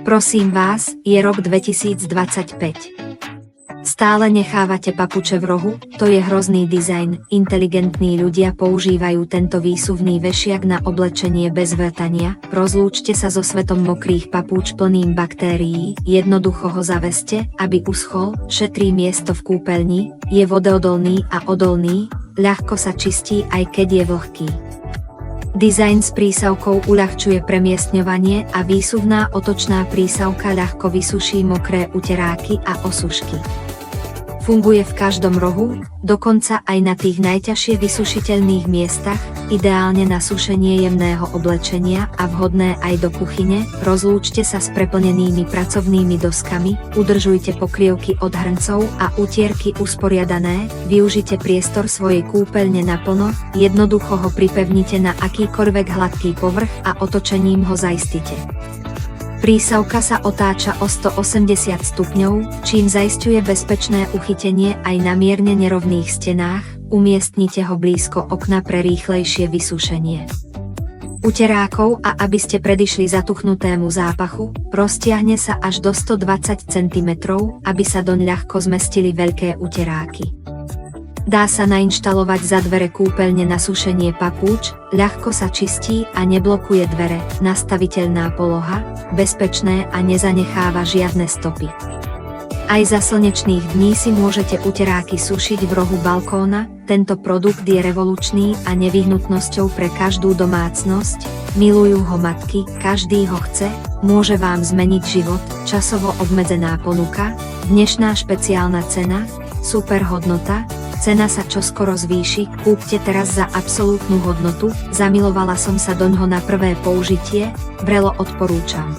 Prosím vás, je rok 2025. Stále nechávate papuče v rohu? To je hrozný dizajn. Inteligentní ľudia používajú tento výsuvný vešiak na oblečenie bez vrtania. Rozlúčte sa so svetom mokrých papúč plným baktérií. Jednoducho ho zaveste, aby uschol. Šetrí miesto v kúpeľni. Je vodoodolný a odolný. Ľahko sa čistí, aj keď je vlhký. Dizajn s prísavkou uľahčuje premiestňovanie a výsuvná otočná prísavka ľahko vysuší mokré uteráky a osušky. Funguje v každom rohu, dokonca aj na tých najťažšie vysušiteľných miestach, ideálne na sušenie jemného oblečenia a vhodné aj do kuchyne. Rozlúčte sa s preplnenými pracovnými doskami, udržujte pokrievky od hrncov a utierky usporiadané, využite priestor svojej kúpeľne naplno, jednoducho ho pripevnite na akýkoľvek hladký povrch a otočením ho zaistite. Prísavka sa otáča o 180 stupňov, čím zaisťuje bezpečné uchytenie aj na mierne nerovných stenách. Umiestnite ho blízko okna pre rýchlejšie vysušenie uterákov a aby ste predišli zatuchnutému zápachu, roztiahne sa až do 120 cm, aby sa doň ľahko zmestili veľké uteráky. Dá sa nainštalovať za dvere kúpeľne na sušenie papúč, ľahko sa čistí a neblokuje dvere, nastaviteľná poloha, bezpečné a nezanecháva žiadne stopy. Aj za slnečných dní si môžete uteráky sušiť v rohu balkóna. Tento produkt je revolučný a nevyhnutnosťou pre každú domácnosť. Milujú ho matky, každý ho chce, môže vám zmeniť život. Časovo obmedzená ponuka, dnešná špeciálna cena, super hodnota. Cena sa čoskoro zvýši, kúpte teraz za absolútnu hodnotu. Zamilovala som sa doňho na prvé použitie, vrelo odporúčam.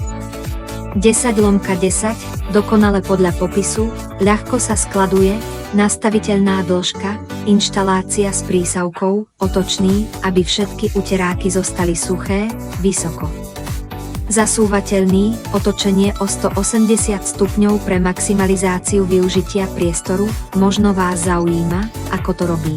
10x10, dokonale podľa popisu, ľahko sa skladuje, nastaviteľná dĺžka, inštalácia s prísavkou, otočný, aby všetky uteráky zostali suché, vysoko. Zasúvateľný, otočenie o 180 stupňov pre maximalizáciu využitia priestoru, možno vás zaujíma, ako to robí.